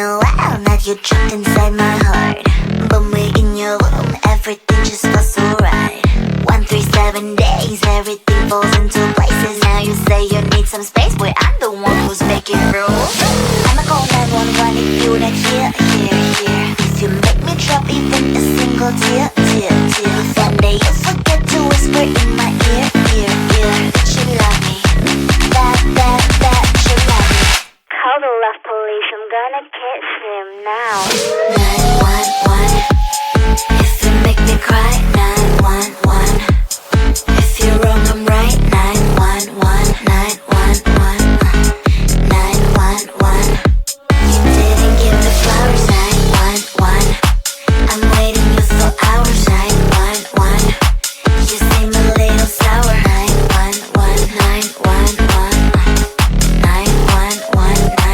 a while, now you're trapped inside my heart. When we're in your room, everything just feels so right. 137 days, everything falls into places. Now you say you need some space, boy, I'm the one who's making rules. I'ma call 911 if you're not here. If you make me drop even a single tear. Someday you forget to whisper in my ear. That you love me, that you love me. Call the love police, I'm gonna catch him now. 911, if you make me cry. 911, if you're wrong I'm right. 911, 911, 911, you didn't give the flowers. 911, I'm waiting you for hours. 911, you seem a little sour. 911, 911, 911, 911.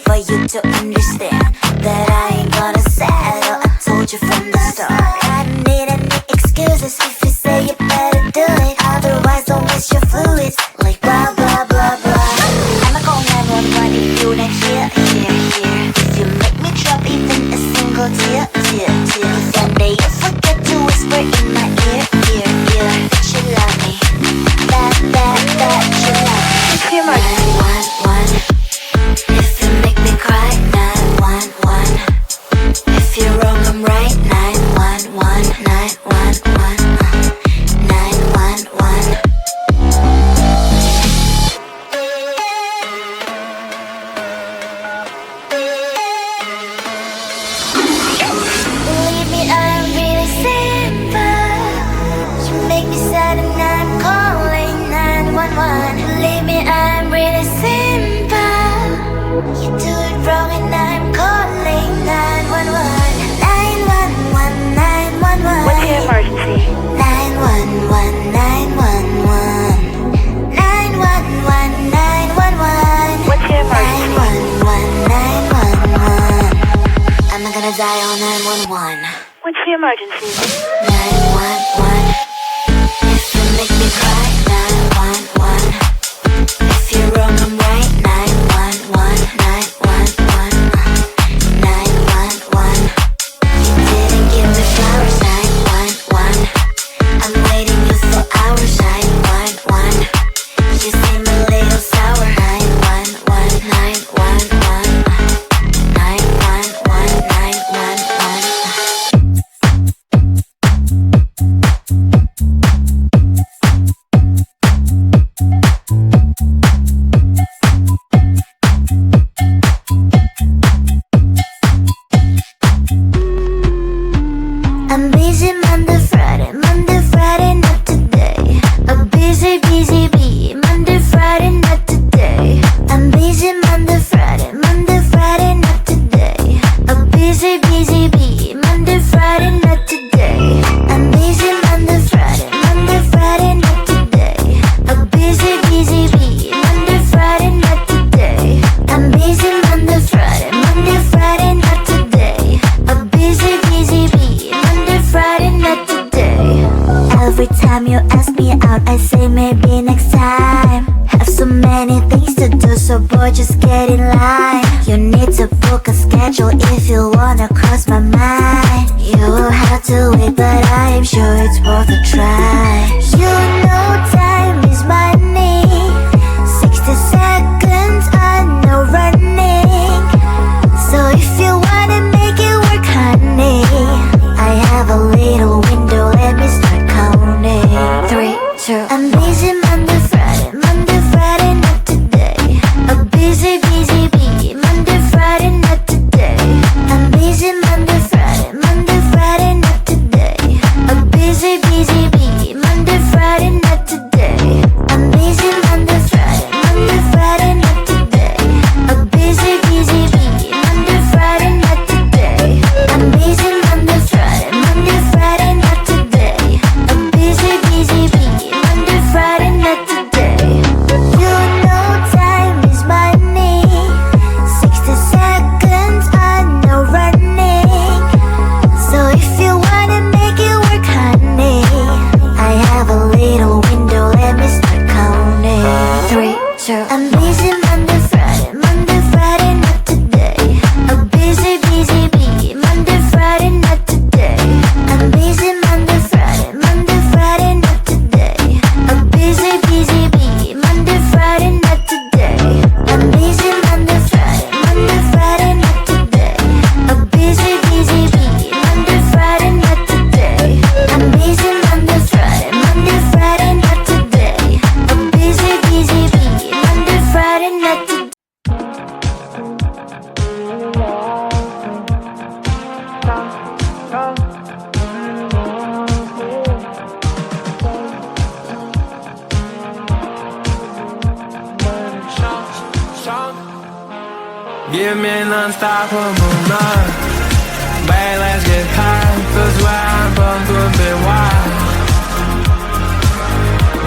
For you to understand that I ain't gonna settle. I told you from the start. I don't need any excuses if you say you better do it. Otherwise don't waste your fluids like blah blah blah blah. I'ma call 911 if you're not here. If you make me drop even a single tear. Someday you forget to whisper in my ear. That you love me, that you love me. 911, if you make me cry. 911, if you're wrong I'm right. 911, 911, 911. Believe me, I'm really simple. You make me sad and I'm calling 911. Believe me, I'm really simple. You do it wrong and I'm calling 911. 911, 911. What's your emergency? 911, 911. 911, 911. What's your emergency? 911, 911. I'm not gonna die on 911. What's your emergency? 911, if you make me cry. 911, if you're wrong I'm right. 911, 911, 911, you didn't give me flowers. 911, I'm waiting you for hours. 911, you seem a little sour. 911, 911, 911, 911. I'm busy Monday, Friday, not today. I'm busy, bee. Monday, Friday, not today. I'm busy Monday, Friday, not today. I'm busy, bee. Monday, Friday, not today. I'm busy Monday, Friday, not today. I'm busy, bee. Monday, Friday, not today. I'm busy Monday, Friday, not today. I'm busy, bee. Monday, Friday, not today. Every time you ask me out, I say maybe next time. Have so many things to do, so boy, just get in line. You need to book a schedule if you wanna cross my mind. You will have to wait, but I am sure it's worth a try. You know time is money. 60 seconds, I know running. So if you wanna make it work, honey, I have a little window, let me start counting. 3, 2, I'm busy Monday, Friday, not today. I'm busy, bee. Monday, Friday, not today. I'm busy Monday, Friday, not today. I'm busy, bee. Monday, Friday, not today. I'm busy Monday, Friday, not today. I'm busy, bee. Monday, Friday, not today. I'm busy Monday, Friday, not today. I'm busy, bee. Monday, Friday, not today. You know time is money. unstoppable night. Babe, let's get high, 'cause where I'm from could be wild.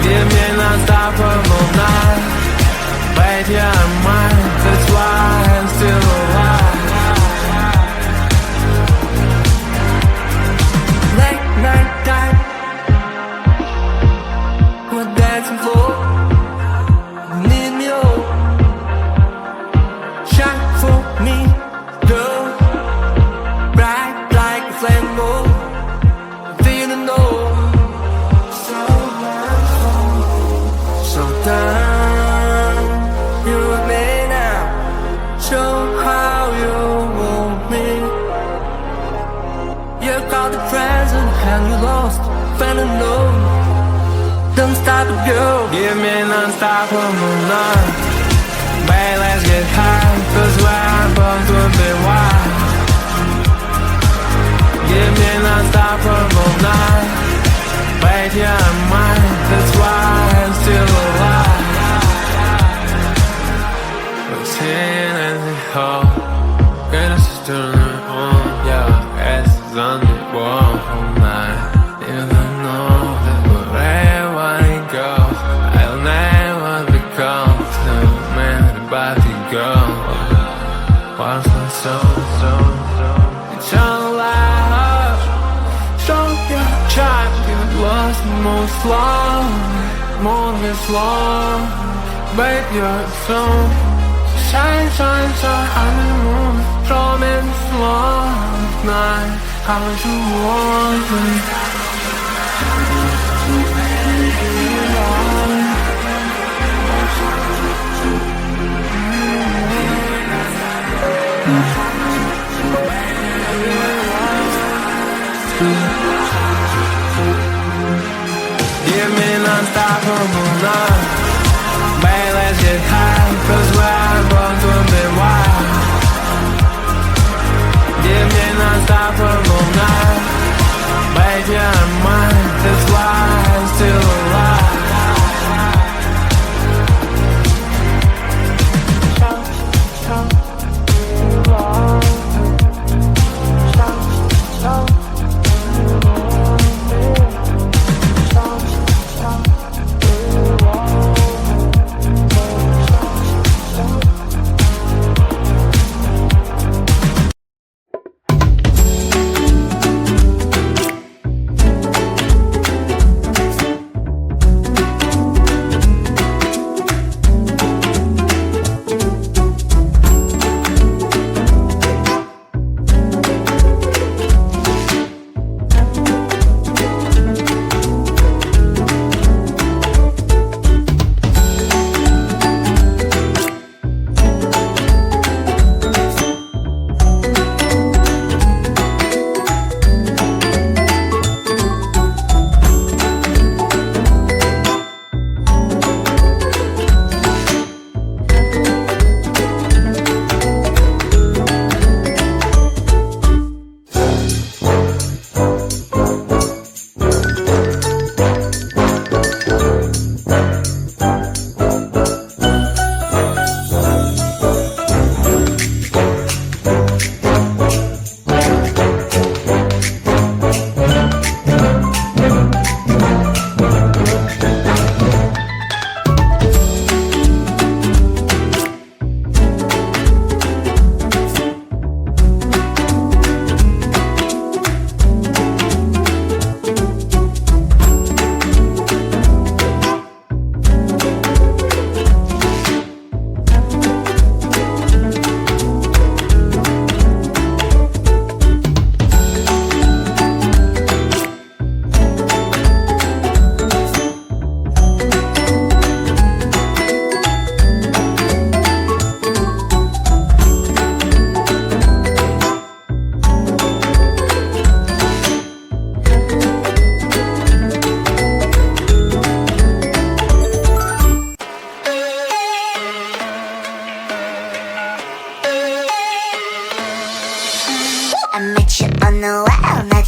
Give me an unstoppable night. Babe, yeah, I'm mine, that's why I'm still alive. Late night time, we're dancing for. Need me all, shine for me, girl. Bright like a flame gold. Didn't know. So down, you and me now. Show how you want me. You got the present and you lost, fell alone. Don't stop, girl. Give me an unstoppable night. Babe, let's get high, 'cause where I'm born could be wild. Give me an unstoppable night. Babe, yeah, I'm mine, that's why I'm still alive. We're sitting in the hall, gonna just turn it on. Yeah, ass is on the wall all night. Even know that wherever I go, I'll never become the man about to go. Once my soul, it's all life. Show your child, you lost most long, more is long. Babe, you're so shine, shine, shine on the moon. Show me this long night, how you want me. Give me an unstoppable night. Babe, let's get high, 'cause where I'm born could be wild. Give me an unstoppable night. Babe, yeah, I'm mine, that's why I'm still alive.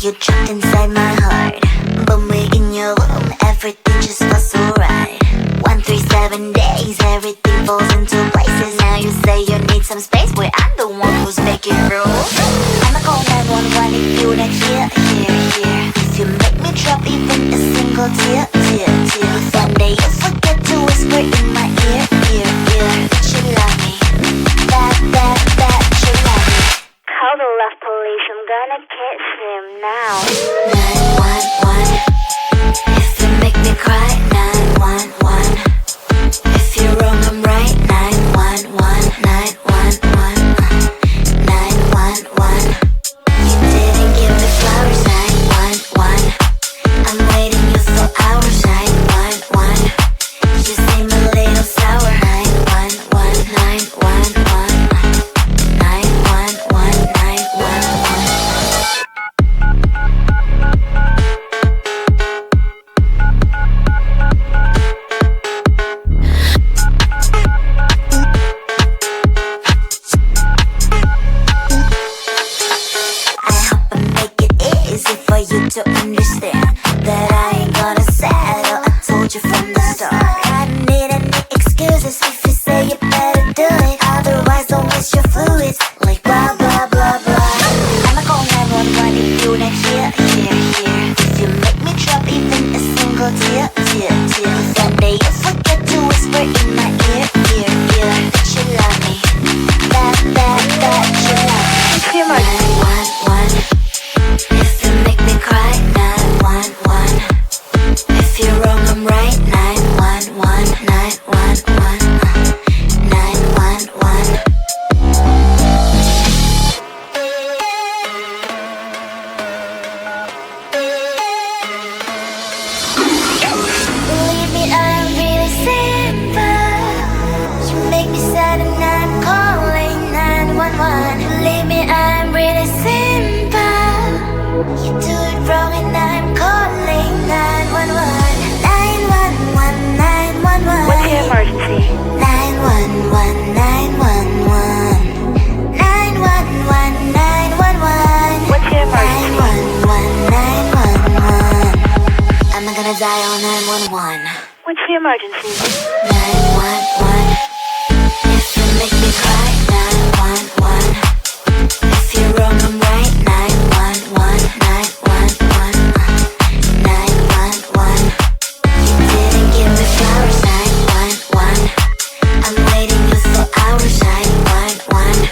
You trapped inside my heart, but we're in your room, everything just feels so right. 137 days, everything falls into places. Now you say you need some space, boy, I'm the one who's make it through. I'ma call 911 if you not here. If you make me drop even a single tear. If one day you forget to whisper in my ear, that you love me, that you love me. Call the love police, I'm gonna catch him now. 911, if you make me cry. 911, if you're wrong I'm right. 911, 911, 911. You didn't give me flowers. 911, I'm waiting you for hours. 911, you seem a little sour. 911, 911, 911, 911. I hope I make it easy for you to understand that I ain't gonna settle. I told you from the start. I don't need any excuses if you say you better do it. Otherwise, don't waste your fluids like blah blah blah blah. I'ma call 911 if you not here. If you make me drop even a single tear. If one day you forget to whisper in my ear, that you love me, that you love me. What's your emergency? 911, if you make me cry. 911, if you're wrong I'm right. 911, 911, 911. Believe me, I'm really simple. You make me sad and I'm calling 911. Believe me, I'm really simple. You do it wrong and I'm calling 911. 911, 911. What's your emergency? 911, 911. 911, 911. What's your emergency? 911, 911. I'm not gonna die on 911. What's your emergency? 911, if you make me cry. 911, if you're wrong I'm right. 911, 911, 911. You didn't give me flowers. 911, I'm waiting you for hours. 911,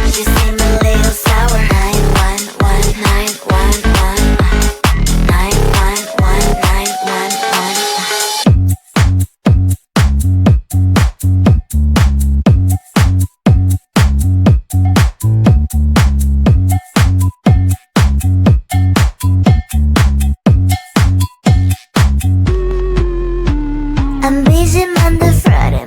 you seem a little sour. 911, 911, 911, 911. I'm busy Monday, Friday,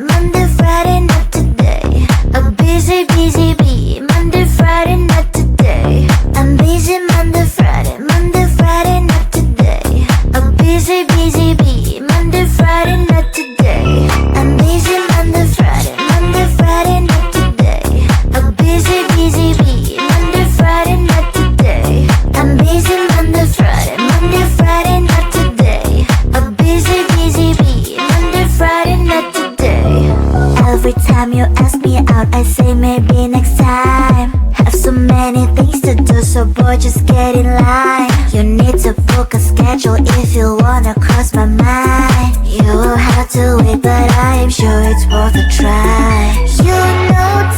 not today. A busy bee, Monday, Friday, not today. I'm busy Monday, Friday, not today. A busy bee, Monday, Friday, not today. I'm busy Monday, Friday, not today. A busy bee, Monday, Friday, not today. I'm busy Monday, Friday, not today. A busy bee, Monday, Friday, not today. Every time you ask me out, I say maybe next time. Have so many things to do, so boy, just get in line. You need to book a schedule if you wanna cross my mind. You will have to wait, but I am sure it's worth a try. You know